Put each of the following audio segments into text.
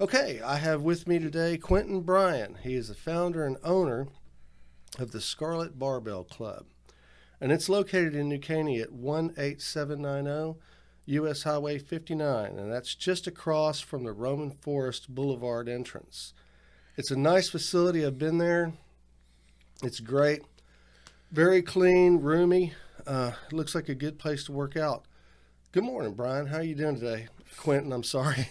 Okay, I have with me today Quentin Bryan. He is the founder and owner of the Scarlet Barbell Club, and it's located in New Caney at 18790 U.S. Highway 59, and that's just across from the Roman Forest Boulevard entrance. It's a nice facility. I've been there. It's great. Very clean, roomy. Looks like a good place to work out. Good morning, Brian. How are you doing today? Quentin, I'm sorry.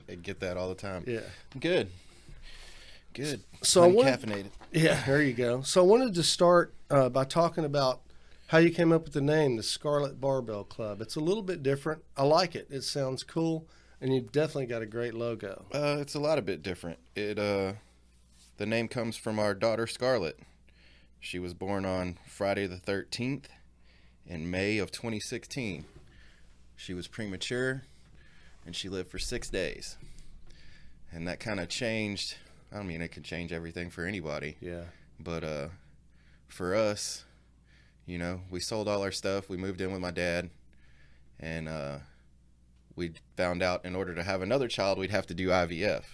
I get that all the time. Yeah. Good. So Caffeinated. Yeah, there you go. So I wanted to start by talking about how you came up with the name, the Scarlet Barbell Club. It's a little bit different. I like it. It sounds cool, and you've definitely got a great logo. It's a lot a bit different. The name comes from our daughter Scarlet. She was born on Friday the 13th in May of 2016. She was premature, and she lived for 6 days. And that kind of changed. I mean, it could change everything for anybody. Yeah. But for us, you know, we sold all our stuff. We moved in with my dad, and we found out in order to have another child, we'd have to do IVF.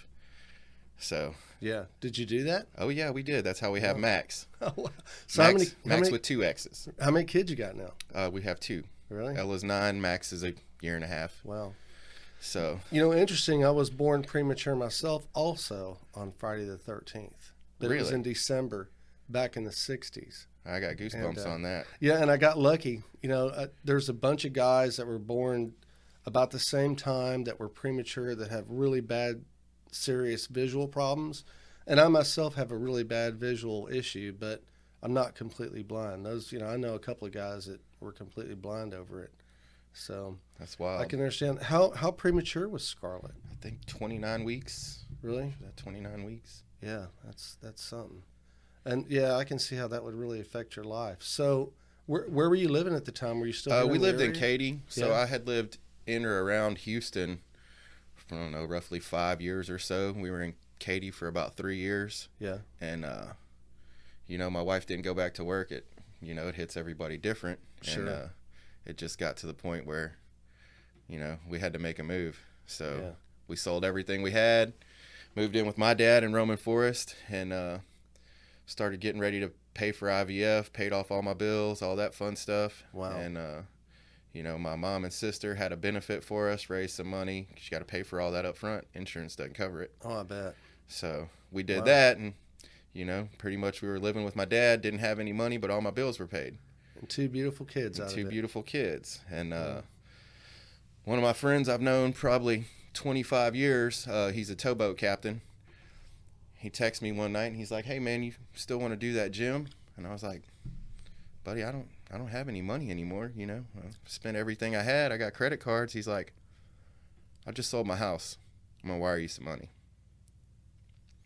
So. Yeah. Did you do that? Oh yeah, we did. That's how we have Max. Oh, wow. So Max with 2 X's. How many kids you got now? We have 2. Really? Ella's 9. Max is a year and a half. Wow. So. You know, interesting. I was born premature myself, also on Friday the 13th. But really? It was in December, back in the '60s. I got goosebumps on that. Yeah, and I got lucky. You know, there's a bunch of guys that were born about the same time that were premature that have really bad, serious visual problems. And I myself have a really bad visual issue, but I'm not completely blind. I know a couple of guys that were completely blind over it. So that's wild. I can understand. How premature was Scarlet? I think 29 weeks. Really? 29 weeks. Yeah, that's something. And yeah, I can see how that would really affect your life. So where were you living at the time? Were you still? We lived in Katy, so yeah. I had lived in or around Houston. I don't know, roughly 5 years or so. We were in Katy for about 3 years. Yeah. And you know, my wife didn't go back to work. It hits everybody different. Sure. And it just got to the point where, you know, we had to make a move. So yeah. We sold everything we had, moved in with my dad in Roman Forest, and started getting ready to pay for IVF, paid off all my bills, all that fun stuff. Wow. And you know, my mom and sister had a benefit for us, raised some money. You got to pay for all that up front. Insurance doesn't cover it. Oh, I bet. So we did that, and, you know, pretty much we were living with my dad, didn't have any money, but all my bills were paid. And 2 beautiful kids out of it. 2 beautiful kids. And one of my friends I've known probably 25 years, he's a towboat captain. He texted me one night, and he's like, "Hey, man, you still want to do that gym?" And I was like, "Buddy, I don't have any money anymore, you know. I spent everything I had. I got credit cards." He's like, "I just sold my house. I'm going to wire you some money."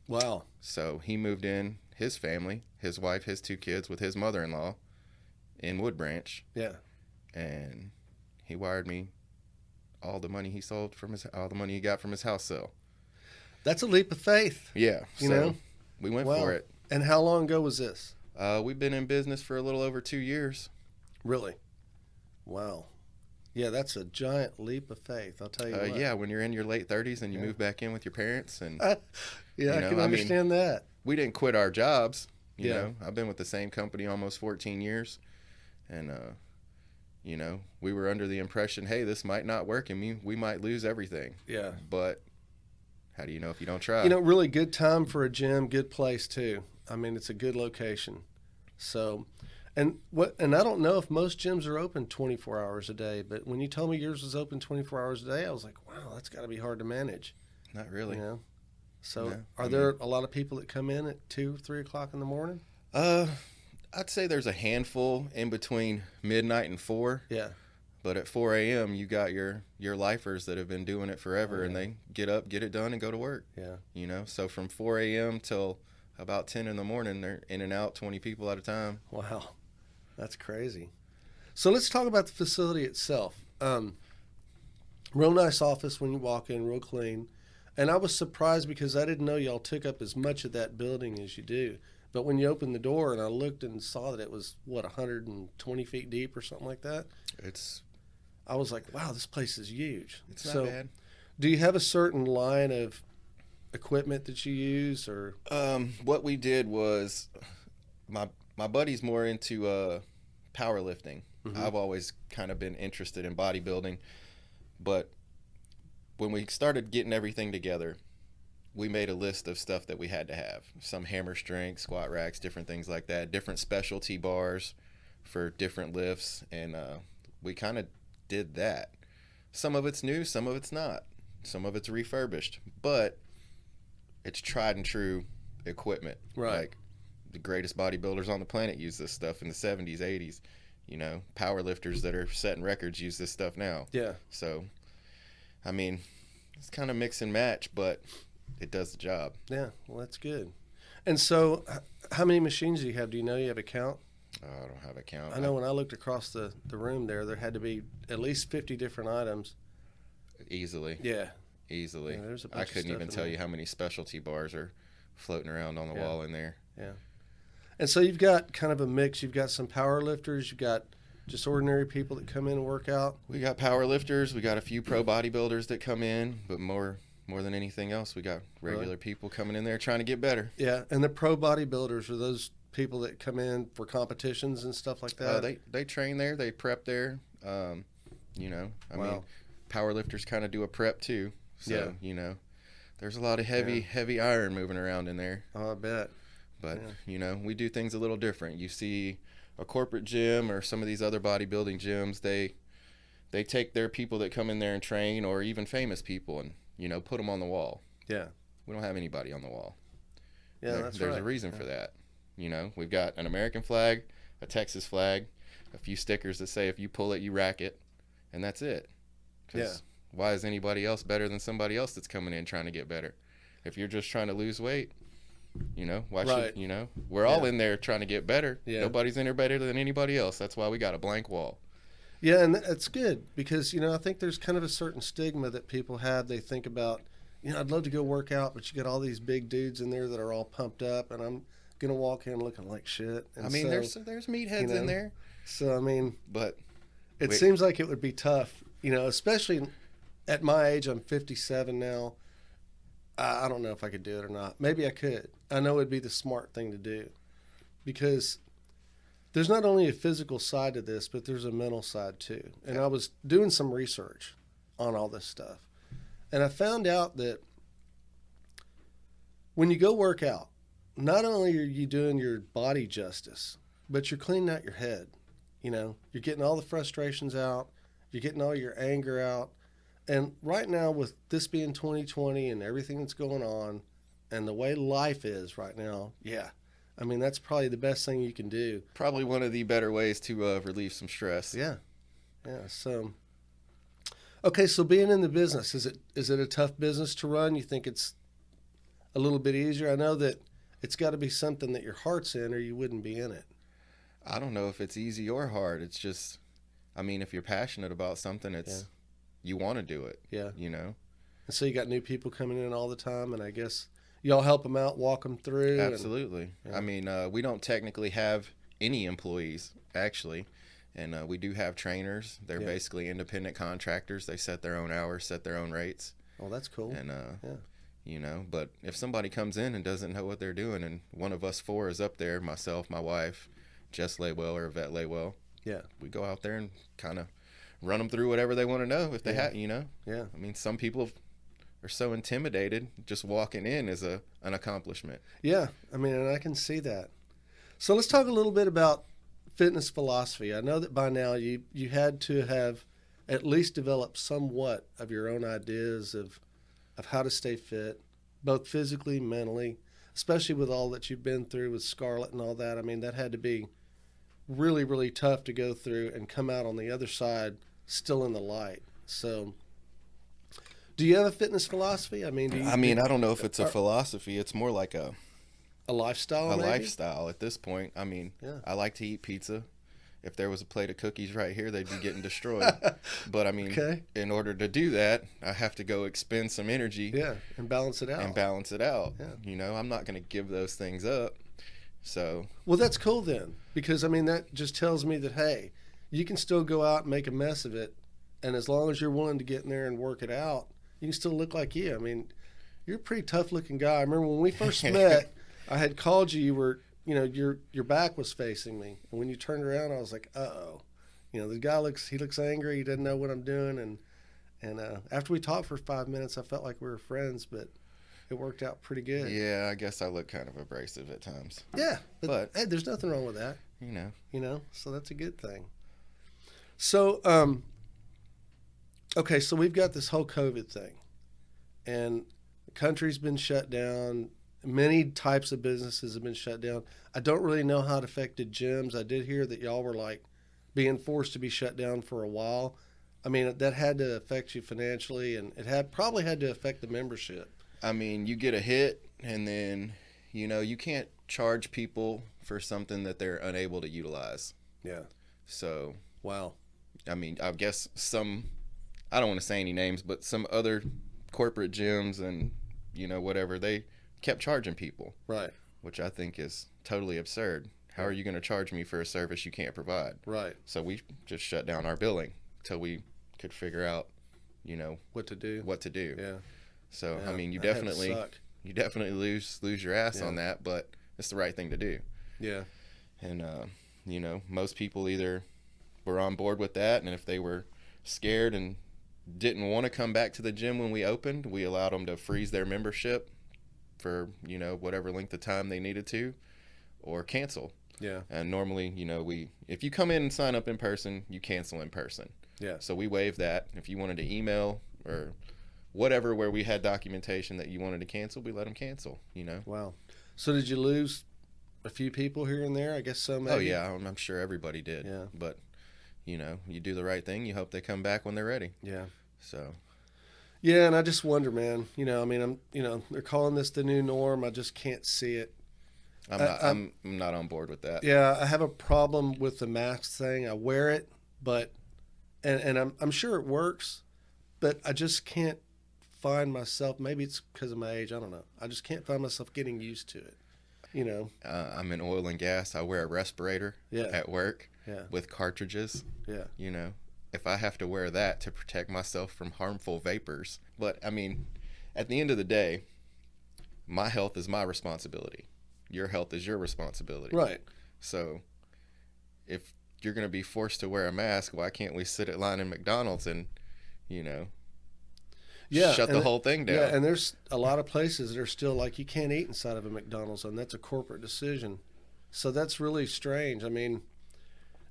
Wow. So he moved in, his family, his wife, his 2 kids with his mother-in-law in Wood Branch. Yeah. And he wired me all the money all the money he got from his house sale. That's a leap of faith. Yeah. You know? We went for it. And how long ago was this? We've been in business for a little over 2 years. Really? Wow. Yeah, that's a giant leap of faith, I'll tell you what. Yeah, when you're in your late 30s and you move back in with your parents. And yeah, I can understand that. We didn't quit our jobs. You know, I've been with the same company almost 14 years. And, you know, we were under the impression, hey, this might not work and we might lose everything. Yeah. But how do you know if you don't try? You know, really good time for a gym, good place too. I mean, it's a good location. So, and I don't know if most gyms are open 24 hours a day, but when you told me yours was open 24 hours a day, I was like, wow, that's got to be hard to manage. Not really. You know? So, No, are there a lot of people that come in at 2, 3 o'clock in the morning? I'd say there's a handful in between midnight and 4. Yeah. But at 4 a.m., you got your lifers that have been doing it forever, and they get up, get it done, and go to work. Yeah. You know, so from 4 a.m. till about 10 in the morning, they're in and out, 20 people at a time. Wow. That's crazy. So let's talk about the facility itself. Real nice office when you walk in, real clean. And I was surprised because I didn't know y'all took up as much of that building as you do. But when you opened the door and I looked and saw that it was, 120 feet deep or something like that? I was like, wow, this place is huge. It's not bad. Do you have a certain line of equipment that you use, or? What we did was my buddy's more into powerlifting. Mm-hmm. I've always kind of been interested in bodybuilding, but when we started getting everything together, we made a list of stuff that we had to have. Some hammer strength, squat racks, different things like that, different specialty bars for different lifts, and we kind of did that. Some of it's new, some of it's not. Some of it's refurbished, but it's tried and true equipment. Right. Like the greatest bodybuilders on the planet use this stuff in the 70s, 80s. You know, power lifters that are setting records use this stuff now. Yeah. So, I mean, it's kind of mix and match, but it does the job. Yeah, well, that's good. And so, how many machines do you have? Do you know? You have a count? I don't have a count. I know when I looked across the room there had to be at least 50 different items. Easily. Yeah. Easily. Yeah, there's a bunch I of couldn't stuff even in tell there. you how many specialty bars are floating around on the wall in there. Yeah. And so you've got kind of a mix. You've got some power lifters. You've got just ordinary people that come in and work out. We got power lifters. We got a few pro bodybuilders that come in, but more than anything else, we got regular people coming in there trying to get better. Yeah, and the pro bodybuilders are those people that come in for competitions and stuff like that? They train there. They prep there. You know, I mean, power lifters kind of do a prep too. So, you know, there's a lot of heavy iron moving around in there. Oh, I bet. But, you know, we do things a little different. You see a corporate gym or some of these other bodybuilding gyms, they take their people that come in there and train, or even famous people, and, you know, put them on the wall. Yeah. We don't have anybody on the wall. Yeah, that's right. There's a reason for that. You know, we've got an American flag, a Texas flag, a few stickers that say if you pull it, you rack it, and that's it. 'Cause why is anybody else better than somebody else that's coming in trying to get better? If you're just trying to lose weight, you know, why should, you know, we're all in there trying to get better. Yeah. Nobody's in there better than anybody else. That's why we got a blank wall. Yeah, and that's good because, you know, I think there's kind of a certain stigma that people have. They think about, you know, I'd love to go work out, but you got all these big dudes in there that are all pumped up, and I'm going to walk in looking like shit. And I mean, so, there's meatheads you know, in there. So, I mean, But it seems like it would be tough, you know, especially at my age. I'm 57 now. I don't know if I could do it or not. Maybe I could. I know it'd be the smart thing to do because there's not only a physical side to this, but there's a mental side too. And I was doing some research on all this stuff, and I found out that when you go work out, not only are you doing your body justice, but you're cleaning out your head. You know, you're getting all the frustrations out, you're getting all your anger out. And right now, with this being 2020 and everything that's going on and the way life is right now, I mean, that's probably the best thing you can do. probably one of the better ways to relieve some stress. Yeah. So, okay, so being in the business, is it a tough business to run? You think it's a little bit easier? I know that it's got to be something that your heart's in, or you wouldn't be in it. I don't know if it's easy or hard. It's just, I mean, if you're passionate about something, it's you want to do it. Yeah. You know? And so you got new people coming in all the time, and I guess y'all help them out, walk them through. Absolutely. I mean, we don't technically have any employees, actually. And we do have trainers. They're basically independent contractors. They set their own hours, set their own rates. Oh, that's cool. And, you know, but if somebody comes in and doesn't know what they're doing, and one of us four is up there, myself, my wife, Jess Laywell or Yvette Laywell, we go out there and kind of run them through whatever they want to know if they have, you know. Yeah. I mean, some people are so intimidated, just walking in is an accomplishment. Yeah, I mean, and I can see that. So let's talk a little bit about fitness philosophy. I know that by now you had to have at least developed somewhat of your own ideas of how to stay fit, both physically, mentally, especially with all that you've been through with Scarlet and all that. I mean, that had to be really, really tough to go through and come out on the other side still in the light. So do you have a fitness philosophy? I mean, I don't know if it's a philosophy. It's more like a lifestyle. Lifestyle at this point. I mean, I like to eat pizza. If there was a plate of cookies right here, they'd be getting destroyed. But I mean, in order to do that, I have to go expend some energy. Yeah, and balance it out. Yeah. You know, I'm not going to give those things up. So. Well, that's cool then, because I mean that just tells me that hey, you can still go out and make a mess of it, and as long as you're willing to get in there and work it out, you can still look like you. I mean, You're a pretty tough looking guy. I remember when we first met, I had called you. You were, your back was facing me, and when you turned around, I was like, uh-oh. The guy looks angry. He doesn't know what I'm doing, and after we talked for 5 minutes, I felt like we were friends, but it worked out pretty good. Yeah, I guess I look kind of abrasive at times. Yeah, but hey, there's nothing wrong with that. So that's a good thing. So, okay, so we've got this whole COVID thing, and the country's been shut down. Many types of businesses have been shut down. I don't really know how it affected gyms. I did hear that y'all were like being forced to be shut down for a while. I mean, that had to affect you financially, and it probably had to affect the membership. I mean, you get a hit, and then, you can't charge people for something that they're unable to utilize. Yeah. So. Wow. I mean, I guess I don't want to say any names, but some other corporate gyms and, whatever, they kept charging people. Right. Which I think is totally absurd. How are you going to charge me for a service you can't provide? Right. So we just shut down our billing until we could figure out, what to do. Yeah. So, yeah, I mean, you definitely lose your ass on that, but it's the right thing to do. Yeah. And, most people either were on board with that, and if they were scared and didn't want to come back to the gym when we opened, we allowed them to freeze their membership for, whatever length of time they needed to, or cancel. Yeah. And normally, if you come in and sign up in person, you cancel in person. Yeah. So we waived that. If you wanted to email or whatever, where we had documentation that you wanted to cancel, we let them cancel, Wow. So did you lose a few people here and there? I guess so, maybe. Oh, yeah. I'm sure everybody did. Yeah. But, you do the right thing. You hope they come back when they're ready. Yeah. So. Yeah, and I just wonder, man, they're calling this the new norm. I just can't see it. I'm not on board with that. Yeah, I have a problem with the mask thing. I wear it, but and I'm sure it works, but I just can't find myself. Maybe it's because of my age. I don't know. I just can't find myself getting used to it. I'm in oil and gas. I wear a respirator at work with cartridges. Yeah. If I have to wear that to protect myself from harmful vapors. But, I mean, at the end of the day, my health is my responsibility. Your health is your responsibility. Right. So if you're going to be forced to wear a mask, why can't we sit at line in McDonald's and, shut the whole thing down? Yeah, and there's a lot of places that are still like you can't eat inside of a McDonald's, and that's a corporate decision. So that's really strange. I mean,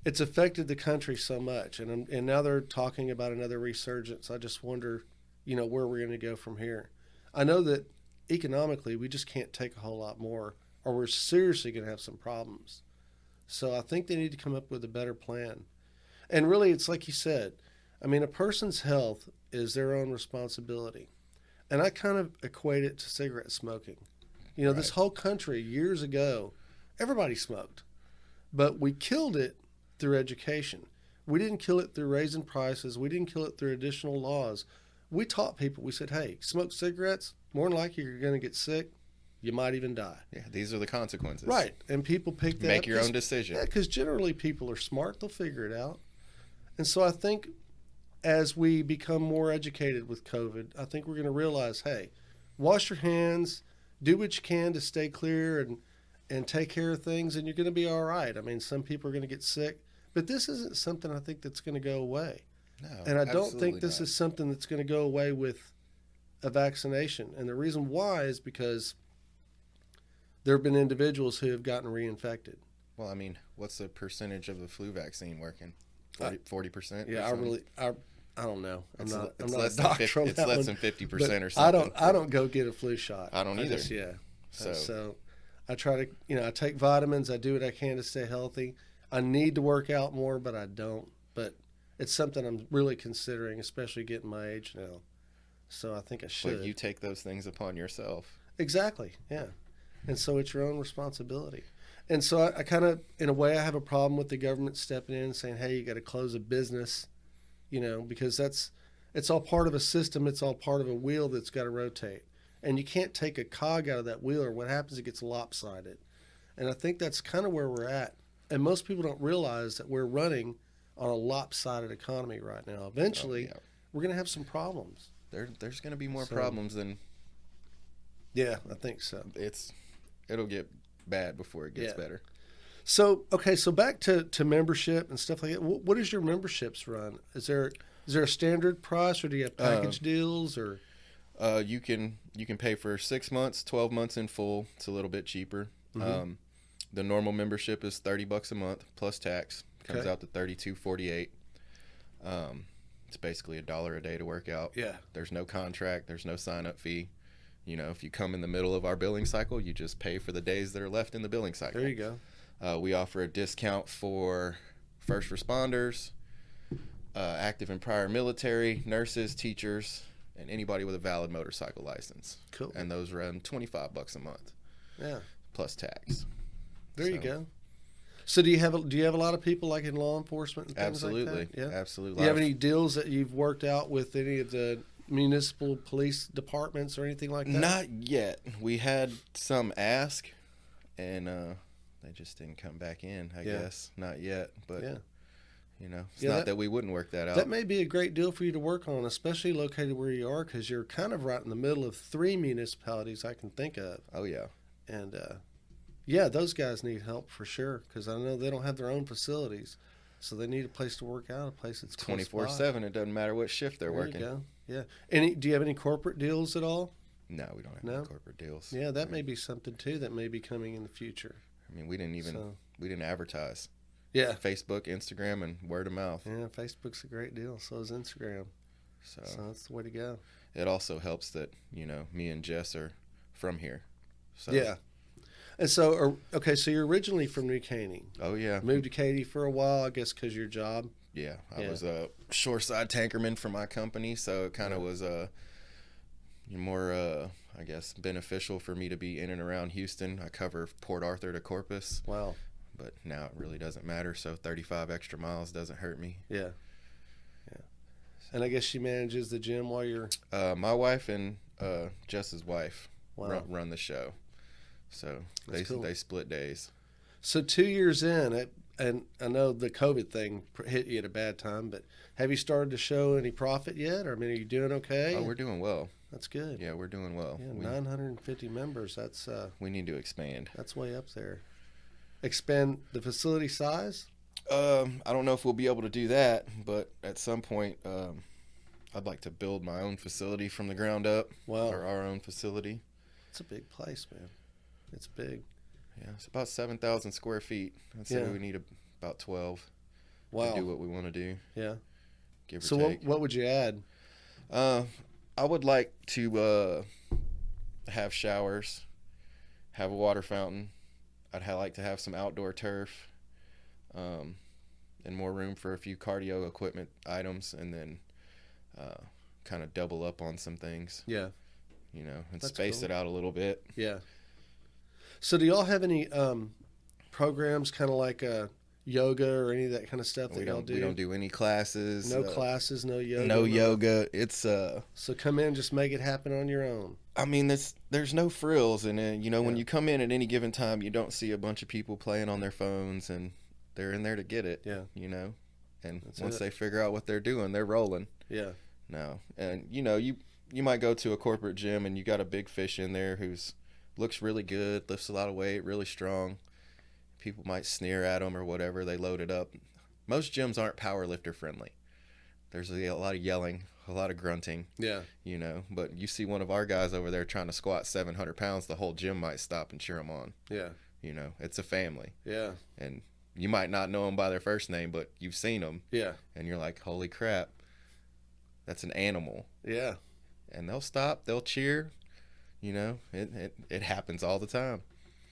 it's affected the country so much, and now they're talking about another resurgence. I just wonder, where we're going to go from here. I know that economically we just can't take a whole lot more, or we're seriously going to have some problems. So I think they need to come up with a better plan. And really, it's like you said, I mean, a person's health is their own responsibility. And I kind of equate it to cigarette smoking. Right. This whole country years ago, everybody smoked, but we killed it through education. We didn't kill it through raising prices. We didn't kill it through additional laws. We taught people, we said, hey, smoke cigarettes, more than likely you're going to get sick. You might even die. Yeah, these are the consequences. Right, and people pick that up. Make your own decision. Yeah, because generally people are smart. They'll figure it out. And so I think as we become more educated with COVID, I think we're going to realize, hey, wash your hands, do what you can to stay clear and take care of things, and you're going to be all right. I mean, some people are going to get sick, but this isn't something I think that's going to go away. No, and I don't think this is something that's going to go away with a vaccination. And the reason why is because there have been individuals who have gotten reinfected. Well, I mean, what's the percentage of the flu vaccine working? 40%? Yeah, I don't know. I'm not a less doctor on it's that less one, than 50% or something. I don't go get a flu shot. I don't either. So I try to, I take vitamins. I do what I can to stay healthy. I need to work out more, but I don't. But it's something I'm really considering, especially getting my age now. So I think I should. But you take those things upon yourself. Exactly, yeah. And so it's your own responsibility. And so I kind of, in a way, I have a problem with the government stepping in and saying, hey, you got to close a business, because it's all part of a system. It's all part of a wheel that's got to rotate. And you can't take a cog out of that wheel, or what happens, it gets lopsided. And I think that's kind of where we're at. And most people don't realize that we're running on a lopsided economy right now. Eventually, we're going to have some problems. There's going to be more problems than Yeah, I think so. It'll get bad before it gets better. So, okay, so back to membership and stuff like that. What does your memberships run? Is there a standard price, or do you have package deals, or? You can pay for 6 months, 12 months in full. It's a little bit cheaper. Mm-hmm. The normal membership is $30 a month plus tax. Comes out to $32.48. It's basically $1 a day to work out. Yeah. There's no contract. There's no sign-up fee. You know, if you come in the middle of our billing cycle, you just pay for the days that are left in the billing cycle. There you go. We offer a discount for first responders, active and prior military, nurses, teachers, and anybody with a valid motorcycle license. Cool. And those run $25 a month. Yeah. Plus tax. There you go. So do you have a lot of people like in law enforcement and things Absolutely. like that? Yeah. Absolutely. Do you have any deals that you've worked out with any of the municipal police departments or anything like that? Not yet. We had some ask, and they just didn't come back in, I guess. Not yet, but you know, it's not that we wouldn't work that out. That may be a great deal for you to work on, especially located where you are, because you're kind of right in the middle of 3 municipalities I can think of. Oh, yeah. And, yeah, those guys need help for sure, because I know they don't have their own facilities. So they need a place to work out, a place that's 24/7. It doesn't matter what shift they're working. There you go. Yeah. Do you have any corporate deals at all? No, we don't have any corporate deals. Yeah, that may be something too that may be coming in the future. I mean, we didn't advertise. Yeah. Facebook, Instagram, and word of mouth. Yeah, Facebook's a great deal. So is Instagram. So that's the way to go. It also helps that, you know, me and Jess are from here. So. Yeah. And so, so you're originally from New Caney. Oh, yeah. Moved to Katy for a while, I guess, because your job. Yeah. I was a shoreside tankerman for my company, so it kind of was more, I guess, beneficial for me to be in and around Houston. I cover Port Arthur to Corpus. Wow. But now it really doesn't matter, so 35 extra miles doesn't hurt me. Yeah. Yeah. And I guess she manages the gym while you're... My wife and Jess's wife run the show. So they split days. So 2 years in, and I know the COVID thing hit you at a bad time, but have you started to show any profit yet? Or, I mean, are you doing okay? Oh, we're doing well. That's good. Yeah, we're doing well. Yeah, 950 members. That's we need to expand. That's way up there. Expand the facility size? I don't know if we'll be able to do that, but at some point, I'd like to build my own facility from the ground up. Wow. Or our own facility. It's a big place, man. It's big. Yeah, it's about 7,000 square feet. I'd say we need about 12 to do what we want to do. Yeah. Give or take. So what would you add? I would like to have showers, have a water fountain. I'd like to have some outdoor turf, and more room for a few cardio equipment items, and then kind of double up on some things. Yeah. You know, and space it out a little bit. Yeah. So do y'all have any programs kind of like yoga or any of that kind of stuff that y'all do? We don't do any classes. No classes, no yoga. No yoga. It's So come in, just make it happen on your own. I mean, there's no frills, and you know, when you come in at any given time, you don't see a bunch of people playing on their phones, and they're in there to get it. Yeah. You know, and once they figure out what they're doing, they're rolling. Yeah. No, and you know, you might go to a corporate gym and you got a big fish in there who's looks really good, lifts a lot of weight, really strong. People might sneer at them or whatever. They load it up. Most gyms aren't power lifter friendly. There's a lot of yelling, a lot of grunting. Yeah. You know, but you see one of our guys over there trying to squat 700 pounds, the whole gym might stop and cheer him on. Yeah. You know, it's a family. Yeah. And you might not know them by their first name, but you've seen them. Yeah. And you're like, holy crap, that's an animal. Yeah. And they'll stop, they'll cheer. You know, it happens all the time.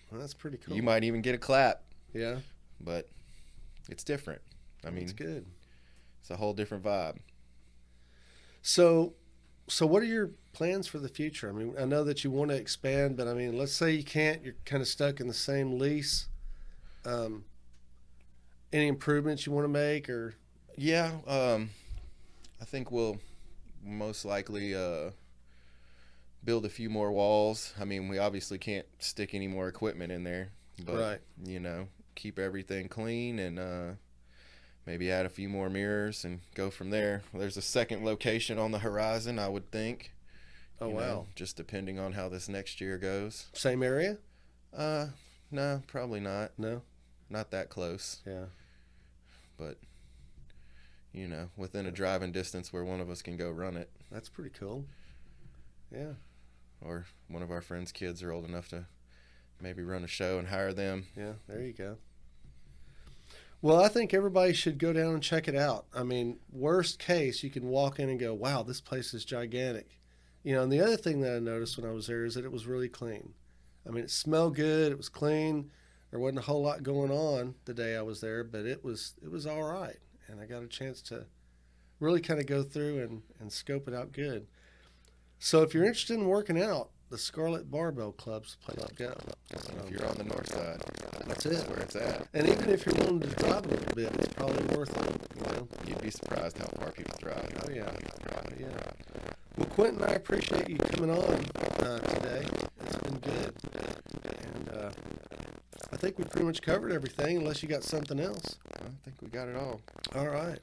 Well, that's pretty cool. You might even get a clap. Yeah. But it's different. I mean, it's good. It's a whole different vibe. So what are your plans for the future? I mean, I know that you want to expand, but I mean, let's say you can't, you're kind of stuck in the same lease. Any improvements you want to make or? Yeah. I think we'll most likely, build a few more walls. I mean, we obviously can't stick any more equipment in there, but you know, keep everything clean and maybe add a few more mirrors and go from there. There's a second location on the horizon, I would think. Oh, wow. Just depending on how this next year goes. Same area? No, probably not. No? Not that close. Yeah. But, within a driving distance where one of us can go run it. That's pretty cool. Yeah. Or one of our friends' kids are old enough to maybe run a show and hire them. Yeah, there you go. Well, I think everybody should go down and check it out. I mean, worst case, you can walk in and go, wow, this place is gigantic. And the other thing that I noticed when I was there is that it was really clean. I mean, it smelled good. It was clean. There wasn't a whole lot going on the day I was there, but it was all right. And I got a chance to really kind of go through and scope it out good. So if you're interested in working out, the Scarlet Barbell Club's the place to go. So if you're on the north side, that's it. That's where it's at. And even if you're willing to drive a little bit, it's probably worth it. You'd be surprised how far people drive. Oh, yeah. Yeah. Well, Quentin, I appreciate you coming on today. It's been good. And I think we pretty much covered everything, unless you got something else. I think we got it all. All right.